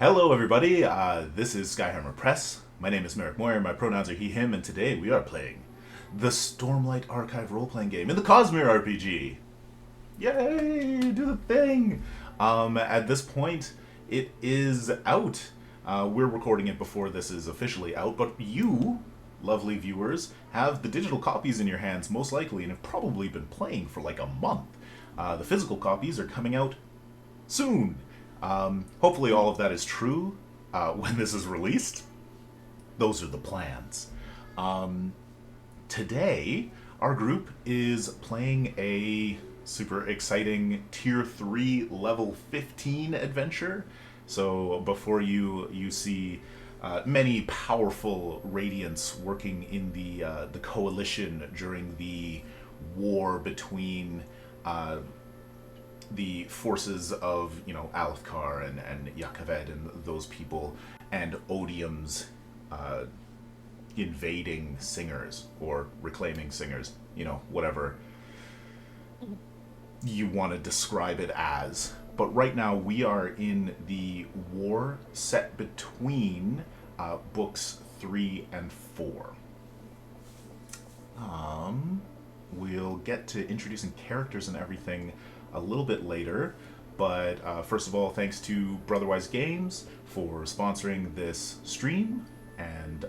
Hello, everybody. This is Skyhammer Press. My name is Merrick Moyer. My pronouns are he, him, and today we are playing the Stormlight Archive role-playing game in the Cosmere RPG. Yay! Do the thing! At this point, it is out. We're recording it before this is officially out, but you, lovely viewers, have the digital copies in your hands most likely and have probably been playing for like a month. The physical copies are coming out soon. Hopefully all of that is true when this is released. Those are the plans. Today, our group is playing a super exciting Tier 3 Level 15 adventure. So before you see many powerful Radiants working in the Coalition during the war between the forces of, Alethkar and Yakaved and those people, and Odium's invading singers, or reclaiming singers, whatever you want to describe it as. But right now we are in the war set between books 3 and 4. We'll get to introducing characters and everything a little bit later, but first of all, thanks to Brotherwise Games for sponsoring this stream, and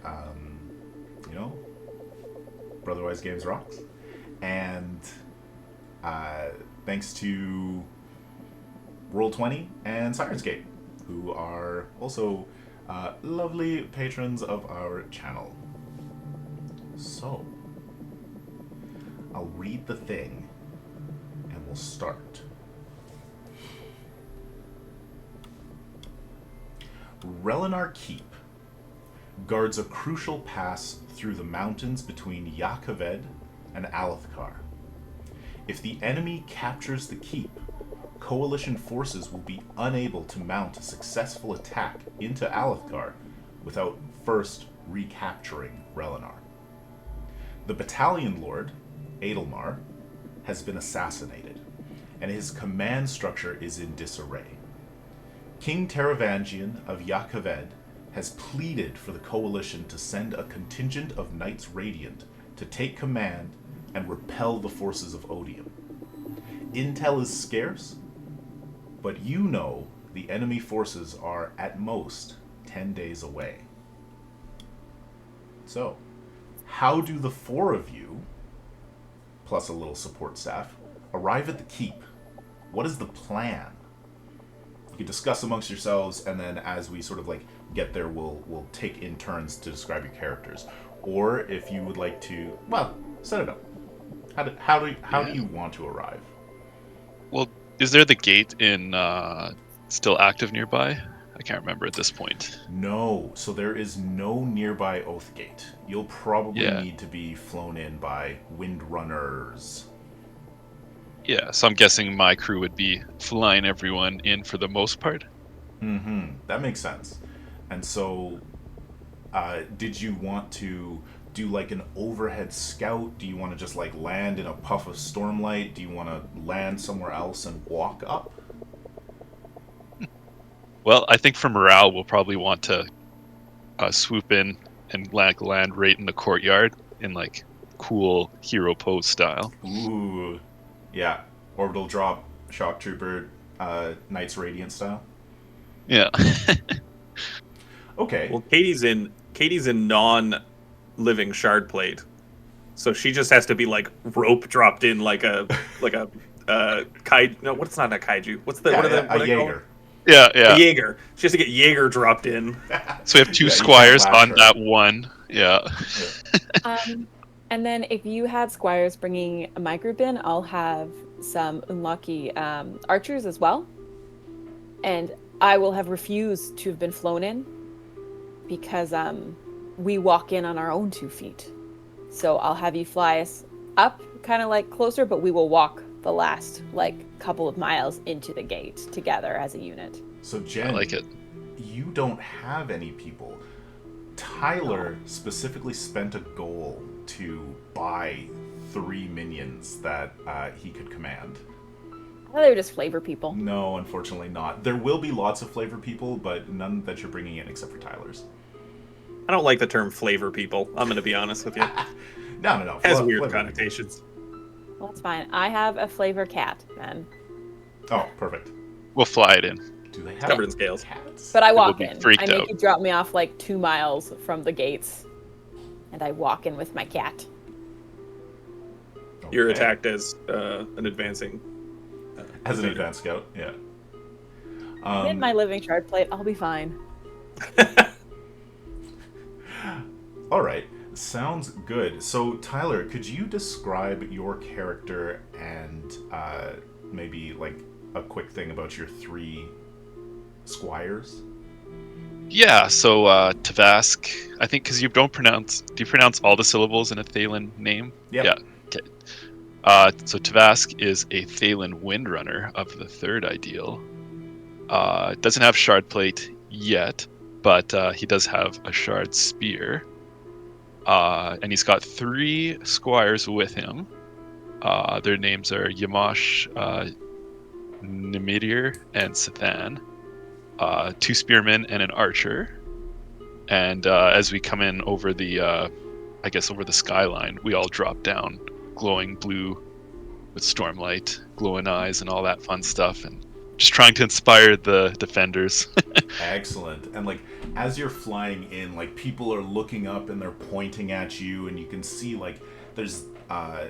Brotherwise Games rocks. And thanks to Roll20 and Syrinscape, who are also lovely patrons of our channel. So, I'll read the thing and we'll start. Relanar Keep guards a crucial pass through the mountains between Yakaved and Alethkar. If the enemy captures the keep, Coalition forces will be unable to mount a successful attack into Alethkar without first recapturing Relanar. The Battalion Lord, Adelmar, has been assassinated, and his command structure is in disarray. King Taravangian of Yakaved has pleaded for the Coalition to send a contingent of Knights Radiant to take command and repel the forces of Odium. Intel is scarce, but the enemy forces are at most 10 days away. So, how do the 4 of you, plus a little support staff, arrive at the keep? What is the plan? You can discuss amongst yourselves, and then as we sort of get there, we'll take in turns to describe your characters. Or if you would like to, set it up. How do you want to arrive? Well, is there the gate in still active nearby? I can't remember at this point. No, so there is no nearby Oath Gate. You'll probably need to be flown in by Windrunners. Yeah, so I'm guessing my crew would be flying everyone in for the most part. That makes sense. And so, did you want to do an overhead scout? Do you want to just land in a puff of stormlight? Do you want to land somewhere else and walk up? Well, I think for morale, we'll probably want to swoop in and land right in the courtyard in cool hero pose style. Ooh, yeah, orbital drop, shock trooper, Knights Radiant style. Yeah. Okay. Well, Katie's in non-living shard plate, so she just has to be rope dropped in like a kaiju. No, what's not a kaiju? What's the a Jaeger? Yeah. A Jaeger. She has to get Jaeger dropped in. So we have 2 squires on that one. Yeah. And then if you have squires bringing my group in, I'll have some unlucky archers as well. And I will have refused to have been flown in because we walk in on our own 2 feet. So I'll have you fly us up, kind of closer, but we will walk the last couple of miles into the gate together as a unit. So Jen, I like it. You don't have any people. Tyler specifically spent a goal to buy 3 minions that he could command. I thought they were just flavor people. No, unfortunately not. There will be lots of flavor people, but none that you're bringing in except for Tyler's. I don't like the term flavor people. I'm going to be honest with you. No. It has weird flavor connotations. Well, that's fine. I have a flavor cat, then. People. Oh, perfect. We'll fly it in. Do they have Covered in scales. cats? But I will walk be in. freaked I make out. you drop me off like 2 miles from the gates. And I walk in with my cat. You're Okay. attacked as an advancing. As an invader. advanced scout, yeah. I'm in my living shard plate. I'll be fine. All right, sounds good. So, Tyler, could you describe your character and maybe like a quick thing about your 3 squires? Yeah, so Tavask, I think because do you pronounce all the syllables in a Thalen name? Yep. Yeah. Okay. So Tavask is a Thalen Windrunner of the 3rd ideal. Doesn't have shard plate yet, but he does have a shard spear. And he's got 3 squires with him. Their names are Yamash, Nimidir, and Sathan. 2 spearmen and an archer. And as we come in over the, over the skyline, we all drop down, glowing blue with stormlight, glowing eyes, and all that fun stuff, and just trying to inspire the defenders. Excellent. And like as you're flying in, like people are looking up and they're pointing at you, and you can see like there's a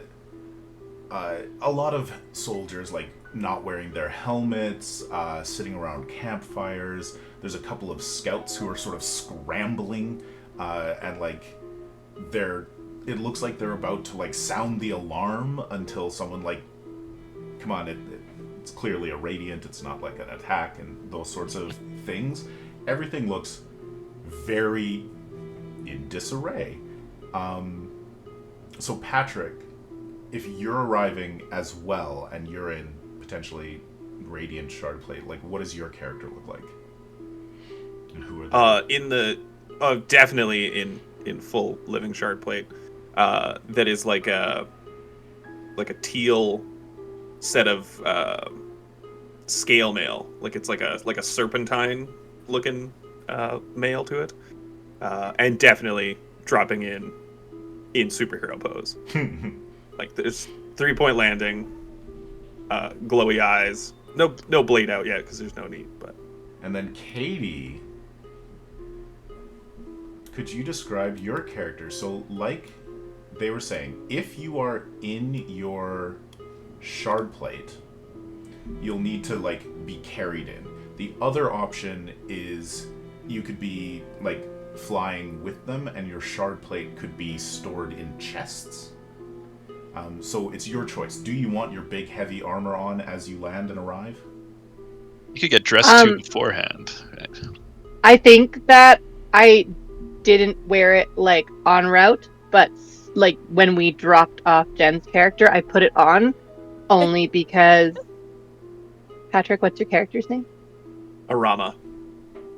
lot of soldiers like not wearing their helmets, sitting around campfires. There's a couple of scouts who are sort of scrambling, and like it looks like they're about to like sound the alarm until someone like, come on, it's clearly a radiant, it's not like an attack and those sorts of things. Everything looks very in disarray. So Patrick, if you're arriving as well and you're in potentially radiant shard plate, like what does your character look like? And who are they? Definitely in full living shard plate. That is like a teal set of scale mail. Like it's like a serpentine looking mail to it. And definitely dropping in superhero pose. Like there's 3-point landing, glowy eyes. No blade out yet because there's no need. But And then Katie, could you describe your character? So like they were saying, if you are in your shard plate, you'll need to like be carried in. The other option is you could be like flying with them, and your shard plate could be stored in chests. So it's your choice. Do you want your big heavy armor on as you land and arrive? You could get dressed too beforehand. Right? I think that I didn't wear it like en route, but like when we dropped off Jen's character, I put it on only because. Patrick, what's your character's name? Arama.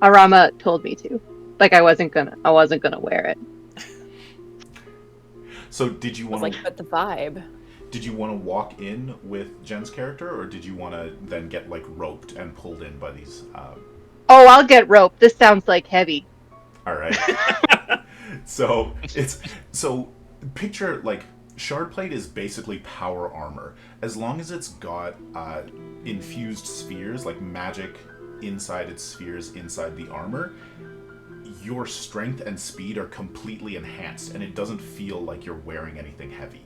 Arama told me to. Like I wasn't gonna wear it. So did you It's want like, but the vibe. Did you want to walk in with Jen's character, or did you want to then get like roped and pulled in by these? Oh, I'll get roped. This sounds like heavy. All right. So picture like shard plate is basically power armor. As long as it's got infused spheres, like magic inside its spheres inside the armor, your strength and speed are completely enhanced, and it doesn't feel like you're wearing anything heavy.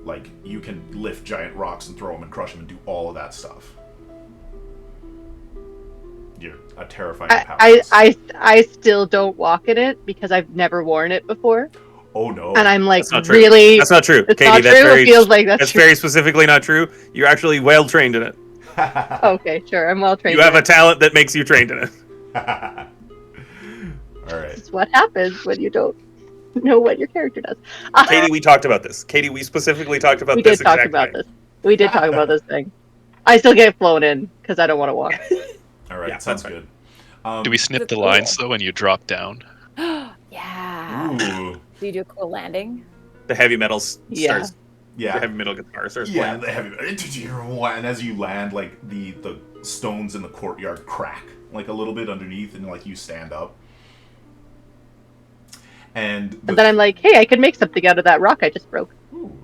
Like you can lift giant rocks and throw them and crush them and do all of that stuff. You're a terrifying powerhouse. I still don't walk in it because I've never worn it before. Oh no! And I'm like, That's not true. really? That's not true, It's Katie. not That's true? very. It feels like that's true. very specifically not true. You're actually well trained in it. Okay, sure. I'm well trained. You have a talent that makes you trained in it. All right. It's what happens when you don't know what your character does. Katie, we talked about this. Katie, we specifically talked about We this. did talk exact about thing. this. We did talk about this thing. I still get flown in because I don't want to walk. All right. Yeah, Sounds that's good. Do we snip Is it the cool? lines though when you drop down? Yeah. Ooh. Do you do a cool landing? The heavy metals Yeah. starts Yeah. heavy metal guitar starts Yeah, playing. the heavy, and as you land, like the stones in the courtyard crack like a little bit underneath, and like you stand up. And And then I'm like, hey, I could make something out of that rock I just broke. Ooh.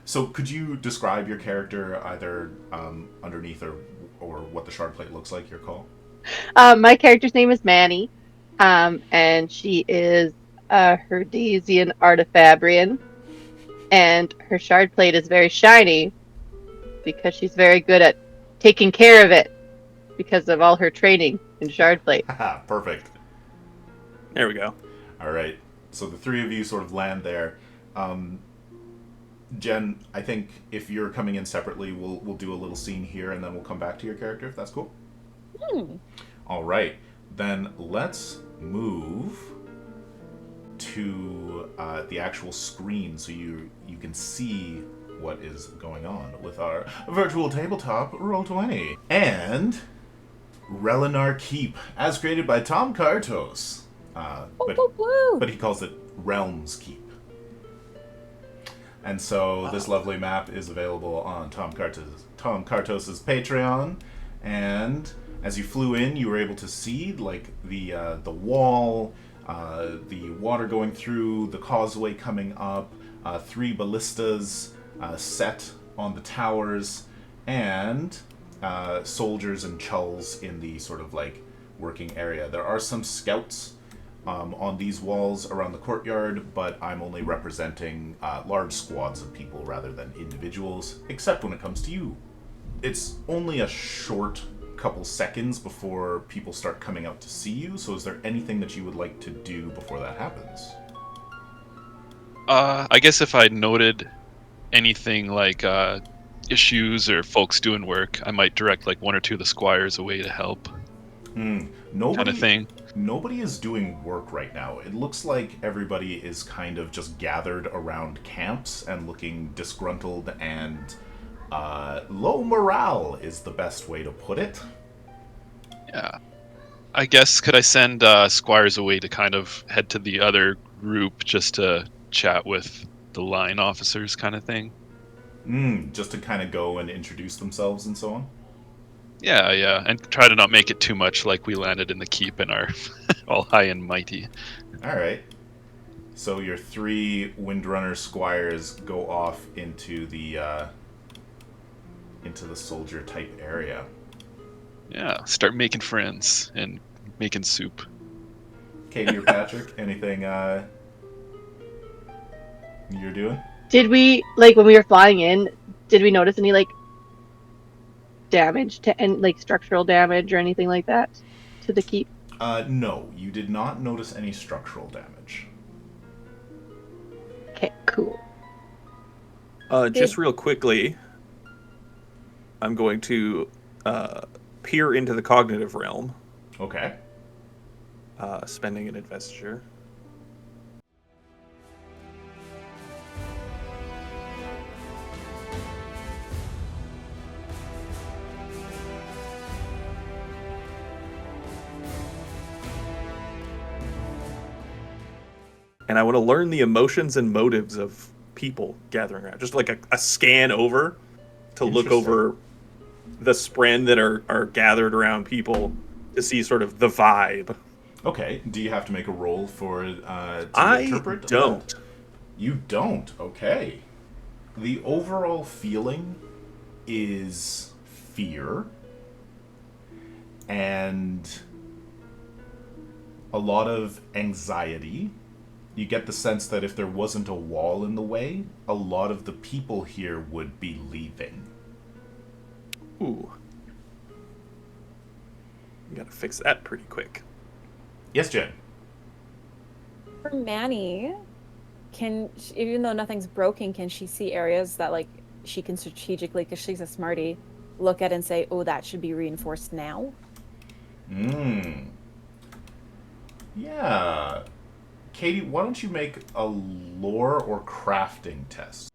So could you describe your character either underneath or what the shard plate looks like? Your call. My character's name is Manny, and she is a Herdesian artifabrian, and her shard plate is very shiny because she's very good at taking care of it because of all her training in shard plate. Perfect. There we go. All right. So the three of you sort of land there. Jen, I think if you're coming in separately, we'll do a little scene here, and then we'll come back to your character if that's cool. All right. Then let's move to the actual screen so you can see what is going on with our virtual tabletop Roll20 and Relanar Keep, as created by Tom Kartos. But he calls it Realms Keep. And so this lovely map is available on Tom Kartos' Patreon. And as you flew in, you were able to see like the wall, the water going through, the causeway coming up, 3 ballistas set on the towers, and soldiers and chulls in the sort of like working area. There are some scouts on these walls around the courtyard, but I'm only representing large squads of people rather than individuals, except when it comes to you. It's only a short couple seconds before people start coming out to see you, so is there anything that you would like to do before that happens? I guess if I noted anything like issues or folks doing work, I might direct like 1 or 2 of the squires away to help. Kind of thing. Nobody is doing work right now. It looks like everybody is kind of just gathered around camps and looking disgruntled and low morale is the best way to put it. Yeah. I guess could I send squires away to kind of head to the other group just to chat with the line officers kind of thing? Just to kind of go and introduce themselves and so on? Yeah, and try to not make it too much like we landed in the keep and are all high and mighty. Alright. So your 3 Windrunner squires go off into the soldier type area. Yeah, start making friends and making soup. Katie or Patrick, anything you're doing? Did we, like, when we were flying in, did we notice any, like, damage to, and like structural damage or anything like that to the keep? No, you did not notice any structural damage. Okay, cool. Just real quickly, I'm going to peer into the cognitive realm. Okay. Spending an investiture. And I want to learn the emotions and motives of people gathering around. Just like a scan over to look over the spren that are gathered around people to see sort of the vibe. Okay. Do you have to make a roll for to interpret? I don't. You don't? Okay. The overall feeling is fear and a lot of anxiety. You get the sense that if there wasn't a wall in the way, a lot of the people here would be leaving. Ooh. You gotta fix that pretty quick. Yes, Jen? For Manny, even though nothing's broken, can she see areas that like she can strategically, because she's a smarty, look at and say, oh, that should be reinforced now? Yeah. Katie, why don't you make a lore or crafting test?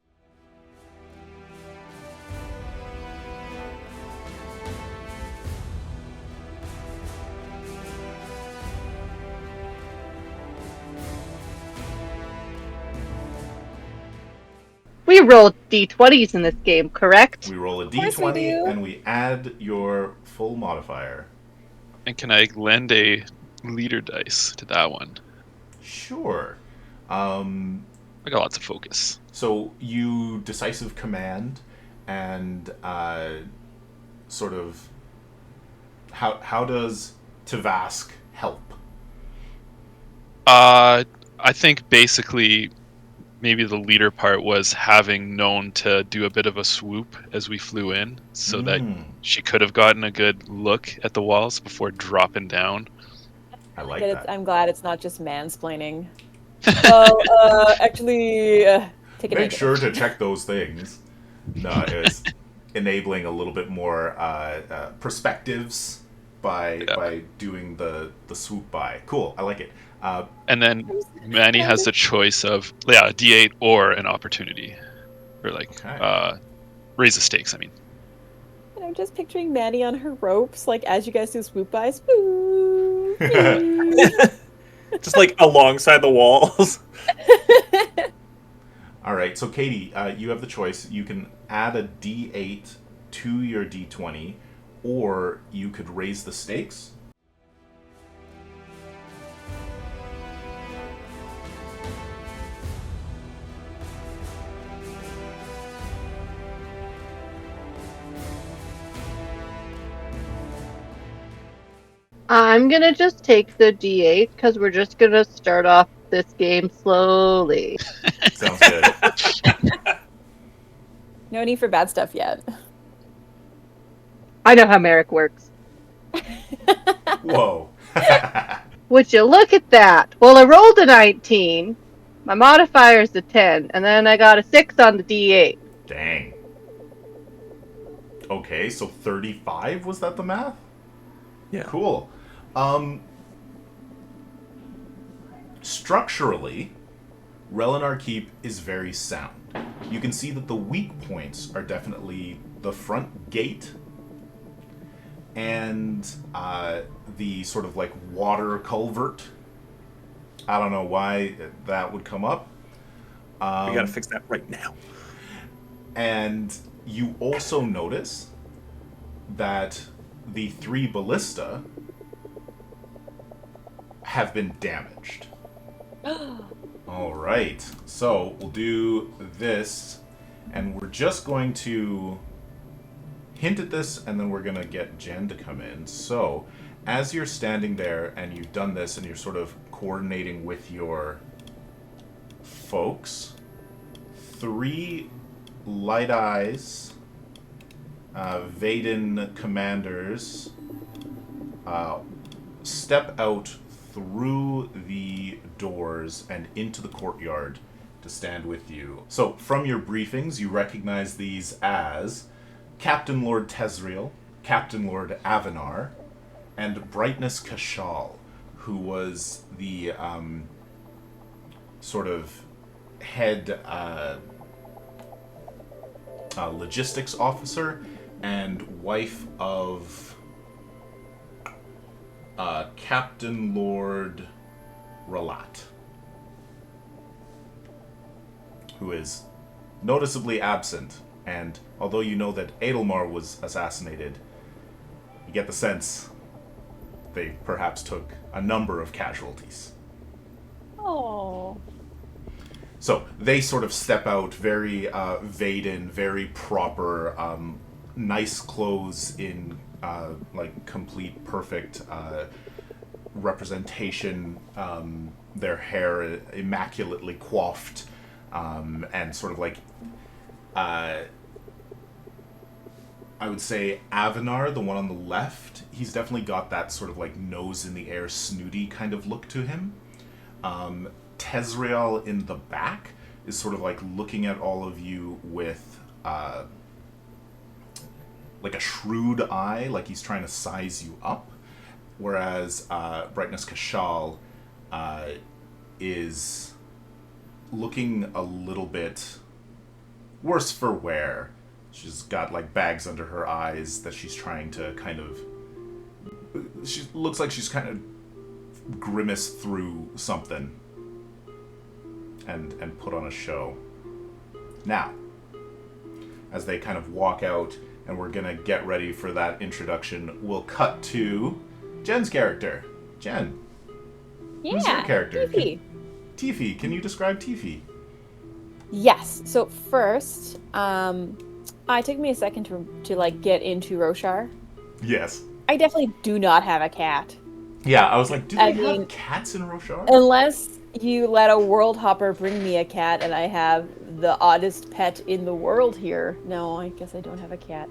We We roll d20s in this game, correct? We roll a course we d20 do. and we add your full modifier. And can I lend a leader dice to that one? Sure. I got lots of focus. So you decisive command, and sort of how does Tavask help? I think basically maybe the leader part was having known to do a bit of a swoop as we flew in, so that she could have gotten a good look at the walls before dropping down. I like that. I'm glad it's not just mansplaining. Well, actually, take a Make negative. sure to check those things. No, it was enabling a little bit more perspectives by doing the swoop by. Cool, I like it. And then Manny has the choice of a D8 or an opportunity, or raise the stakes. I mean, And I'm just picturing Maddie on her ropes, like as you guys do swoop by, swoop. Just like alongside the walls. All right, so Katie, you have the choice. You can add a D8 to your D20, or you could raise the stakes. I'm gonna just take the d8 because we're just gonna start off this game slowly. Sounds good. No need for bad stuff yet. I know how Merrick works. Whoa. Would you look at that? Well, I rolled a 19. My modifier's a 10, and then I got a 6 on the d8. Dang. Okay, so 35, was that the math? Yeah. Cool. Structurally, Relanar Keep is very sound. You can see that the weak points are definitely the front gate and the sort of like water culvert. I don't know why that would come up. We gotta fix that right now. And you also notice that the 3 ballista have been damaged. All right, so we'll do this, and we're just going to hint at this, and then we're going to get Jen to come in. So, as you're standing there, and you've done this, and you're sort of coordinating with your folks, 3 Light Eyes, Vaden commanders, step out through the doors and into the courtyard to stand with you. So, from your briefings, you recognize these as Captain Lord Tezriel, Captain Lord Avanar, and Brightness Kashal, who was the sort of head logistics officer and wife of Captain Lord Ralat, who is noticeably absent. And although you know that Adelmar was assassinated, you get the sense they perhaps took a number of casualties. Oh. So they sort of step out very Vaden, very proper, nice clothes in like complete perfect representation, their hair immaculately coiffed, and sort of like I would say Avanar, the one on the left, he's definitely got that sort of like nose in the air, snooty kind of look to him. Tezriel in the back is sort of like looking at all of you with like a shrewd eye, like he's trying to size you up. Whereas Brightness Kashal is looking a little bit worse for wear. She's got like bags under her eyes that she's trying to kind of... She looks like she's kind of grimaced through something and put on a show. Now, as they kind of walk out, and we're going to get ready for that introduction. We'll cut to Jen's character. Jen, who's your character? Tiffy. Tiffy, can you describe Tiffy? Yes. So first, it took me a second to like get into Roshar. Yes. I definitely do not have a cat. Yeah, I was like, do they have cats in Roshar? Unless you let a world hopper bring me a cat and I have the oddest pet in the world here. No, I guess I don't have a cat.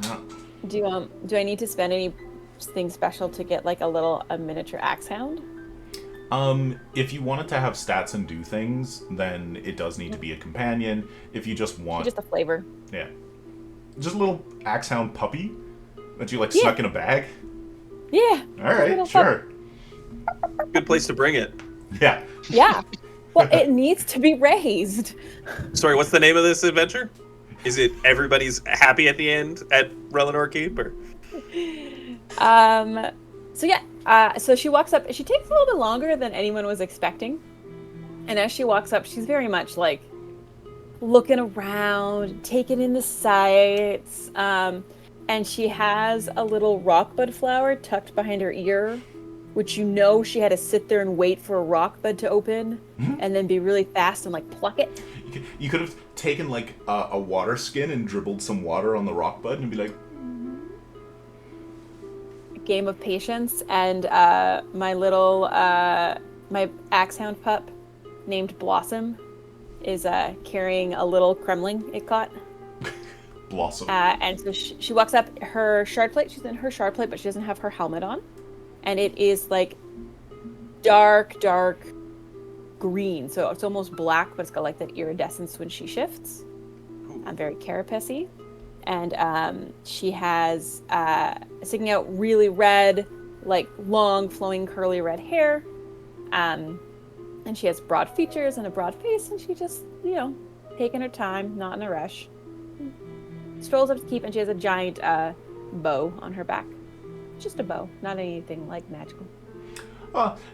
No. Do I need to spend anything special to get like a miniature axe hound? If you wanted to have stats and do things, then it does need to be a companion. If you just want... Just a flavor. Yeah. Just a little axe hound puppy that you like snuck in a bag? Yeah. Alright, sure. Good place to bring it. Yeah. Yeah. Well, it needs to be raised. Sorry, what's the name of this adventure? Is it everybody's happy at the end at Relanar Keep? Or? So she walks up. She takes a little bit longer than anyone was expecting. And as she walks up, she's very much like looking around, taking in the sights. And she has a little rockbud flower tucked behind her ear, which she had to sit there and wait for a rockbud to open and then be really fast and like pluck it. You could have taken like a water skin and dribbled some water on the rockbud and be like... Game of patience. And my axe hound pup named Blossom is carrying a little Kremling it caught. Blossom. And so she walks up. Her shard plate, she's in her shard plate, but she doesn't have her helmet on. And it is like dark green. So it's almost black, but it's got like that iridescence when she shifts. Very carapace-y. And she has sticking out really red, like long, flowing, curly red hair. And she has broad features and a broad face, and she just, taking her time, not in a rush. Strolls up to keep, and she has a giant bow on her back. Just a bow, not anything like magical.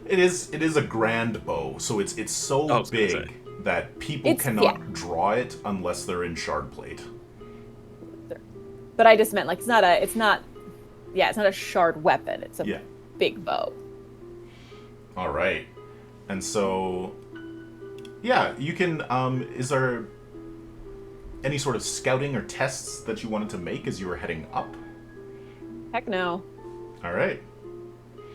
It is a grand bow, so it's so big that people cannot draw it unless they're in shard plate. But I just meant like it's not a shard weapon. It's a big bow. All right, and so you can. Is there any sort of scouting or tests that you wanted to make as you were heading up? Heck no. All right.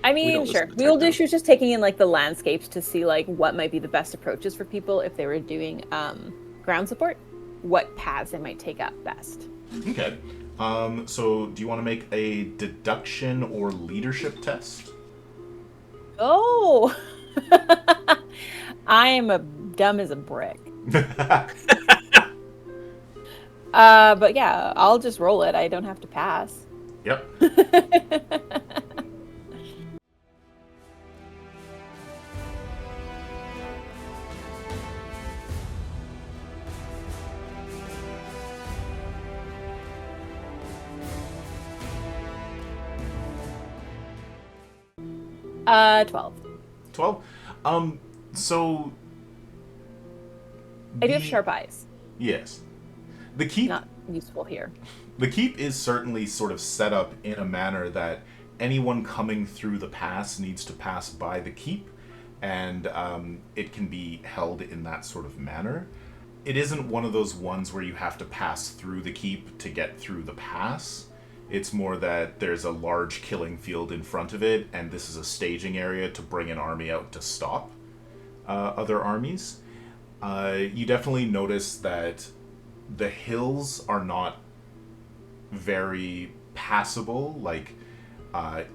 I mean, sure. She was just taking in like the landscapes to see like what might be the best approaches for people if they were doing ground support. What paths they might take up best. Okay. So do you want to make a deduction or leadership test? Oh. I am dumb as a brick. But yeah, I'll just roll it. I don't have to pass. Yep. 12. 12? So... I do have sharp eyes. Yes. The keep... Not useful here. The keep is certainly sort of set up in a manner that anyone coming through the pass needs to pass by the keep, and it can be held in that sort of manner. It isn't one of those ones where you have to pass through the keep to get through the pass. It's more that there's a large killing field in front of it, and this is a staging area to bring an army out to stop other armies. You definitely notice that the hills are not very passable. Like,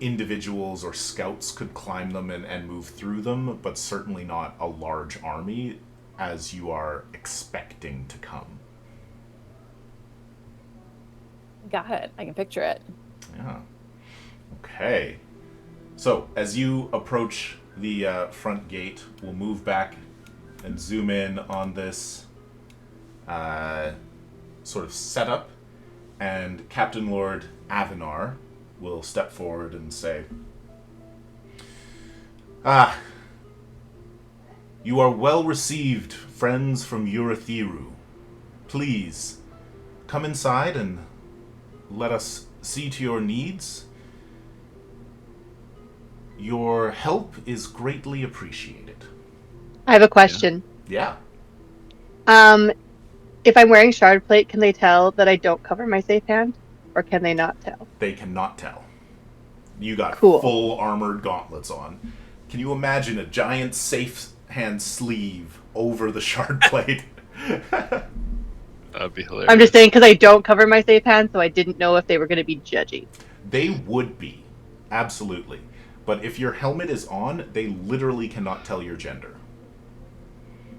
individuals or scouts could climb them and move through them, but certainly not a large army as you are expecting to come. Got it. I can picture it. Yeah. Okay. So, as you approach the front gate, we'll move back and zoom in on this sort of setup, and Captain Lord Avanar will step forward and say, you are well received, friends from Urathiru. Please, come inside and let us see to your needs. Your help is greatly appreciated. I have a question. Yeah. If I'm wearing shard plate, can they tell that I don't cover my safe hand? Or can they not tell? They cannot tell. You got Cool. full armored gauntlets on. Can you imagine a giant safe hand sleeve over the shard plate? That'd be hilarious. I'm just saying because I don't cover my safe hand, so I didn't know if they were going to be judgy. They would be. Absolutely. But if your helmet is on, they literally cannot tell your gender.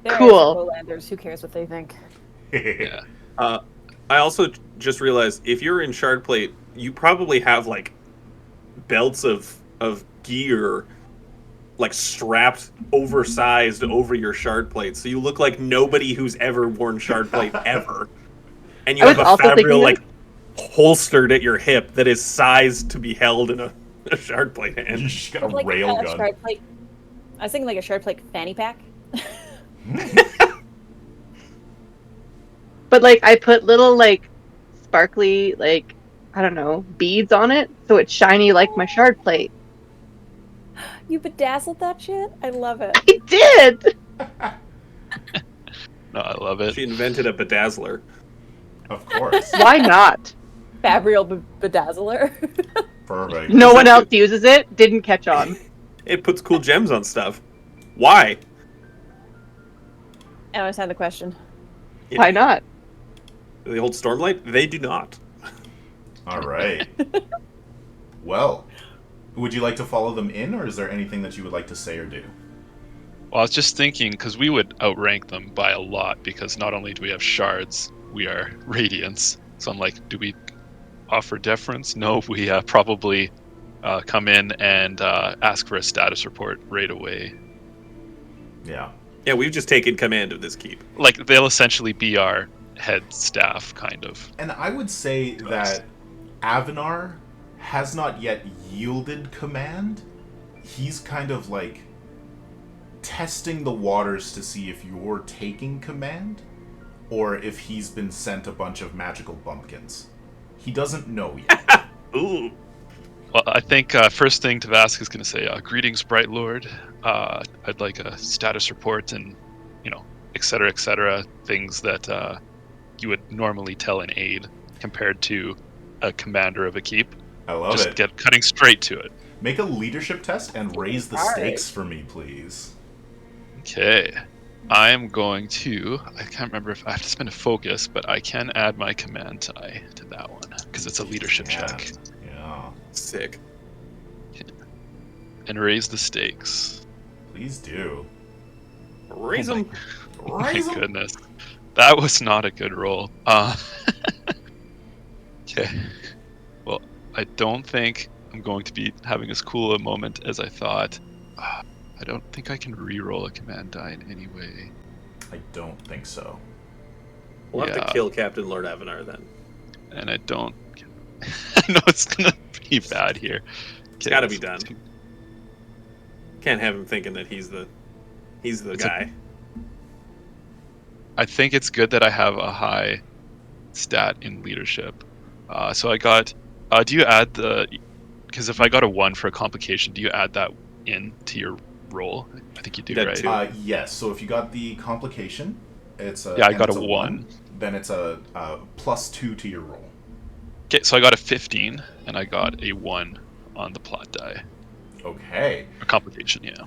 They're Cool. Landers. Who cares what they think? Yeah. I also just realized if you're in shard plate, you probably have like belts of gear like strapped oversized over your shard plate, so you look like nobody who's ever worn shard plate ever. And you I have was a also fabrial thinking like holstered at your hip that is sized to be held in a shard plate You hand. just got a Like railgun. shard plate. I was thinking like a shard plate fanny pack. But like I put little like sparkly like I don't know beads on it, so it's shiny like my shard plate. You bedazzled that shit? I love it. I did. No, I love it. She invented a bedazzler. Of course. Why not? Fabrial bedazzler. Perfect. No one else uses it. Didn't catch on. It puts cool gems on stuff. Why? I don't understand the question. Why not? The old Stormlight? They do not. All right. Well, would you like to follow them in, or is there anything that you would like to say or do? Well, I was just thinking, because we would outrank them by a lot, because not only do we have shards, we are radiants. So I'm like, do we offer deference? No, we probably come in and ask for a status report right away. Yeah. Yeah, we've just taken command of this keep. Like, they'll essentially be our head staff, kind of. And I would say that Avanar has not yet yielded command. He's kind of like testing the waters to see if you're taking command or if he's been sent a bunch of magical bumpkins. He doesn't know yet. Ooh. Well, I think first thing Tavask is going to say, greetings, Bright Lord. I'd like a status report and, et cetera, things that you would normally tell an aide compared to a commander of a keep. I love it. Just cutting straight to it. Make a leadership test and raise the stakes for me, please. Okay. I am going to... I can't remember if I have to spend a focus, but I can add my command tie to that one, because it's a leadership check. Yeah. Sick. And raise the stakes. Please do. Raise them. My goodness. That was not a good roll. Okay. Well, I don't think I'm going to be having as cool a moment as I thought. I don't think I can re-roll a command die in any way. I don't think so. We'll have to kill Captain Lord Avanar then. And I don't... I know it's going to be bad here. It's got to be done. Can't have him thinking that he's the guy. I think it's good that I have a high stat in leadership. So I got... do you add the... Because if I got a 1 for a complication, do you add that in to your roll? I think you do, That right? too. Yes. So if you got the complication, it's a... Yeah, I got it's a 1. Then it's a +2 to your roll. Okay, so I got a 15, and I got a 1 on the plot die. Okay. A complication, yeah.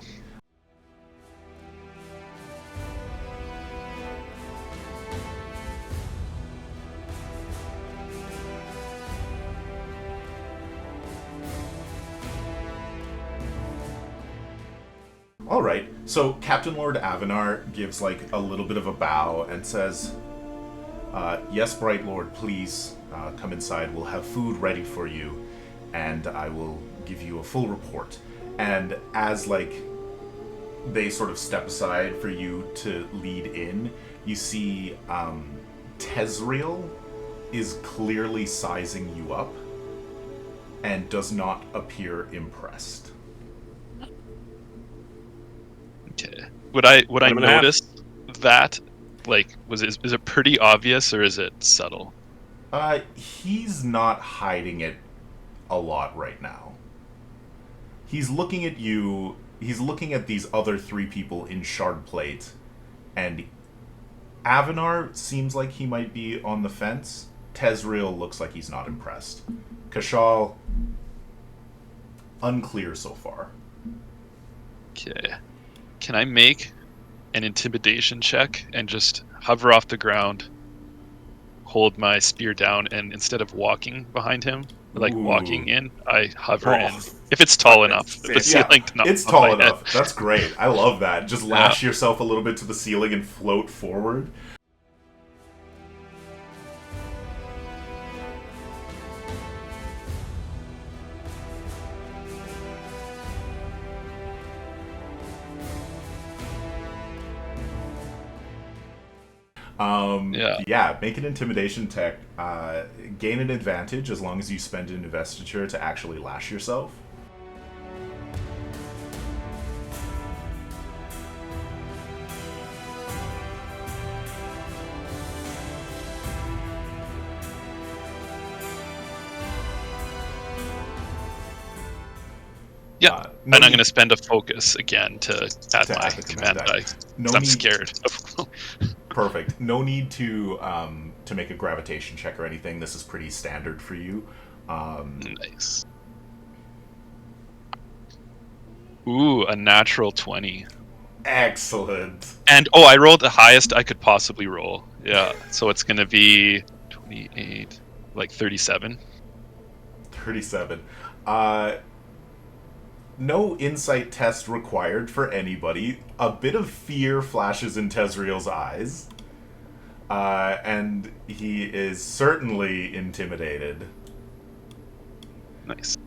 All right. So Captain Lord Avanar gives like a little bit of a bow and says, "Yes, Bright Lord, please come inside. We'll have food ready for you, and I will give you a full report." And as like they sort of step aside for you to lead in, you see Tezriel is clearly sizing you up and does not appear impressed. Okay. Would I I'm gonna notice that? Like, is it pretty obvious or is it subtle? He's not hiding it a lot right now. He's looking at you. He's looking at these other three people in shard plate, and Avanar seems like he might be on the fence. Tezreal looks like he's not impressed. Kashal, unclear so far. Okay. Can I make an intimidation check and just hover off the ground, hold my spear down, and instead of walking behind him, like walking in, I hover in. If it's tall enough, the ceiling to not it's on tall my enough. head. That's great. I love that. Just lash yourself a little bit to the ceiling and float forward. Make an intimidation tech. Gain an advantage as long as you spend an investiture to actually lash yourself. Yeah, and I'm going to spend a focus again to add my command die. I'm scared. Perfect. No need to make a gravitation check or anything. This is pretty standard for you. Nice. Ooh, a natural 20. Excellent. And I rolled the highest I could possibly roll. Yeah, so it's going to be 28, like 37. 37. No insight test required for anybody. A bit of fear flashes in Tezreal's eyes. And he is certainly intimidated. Nice.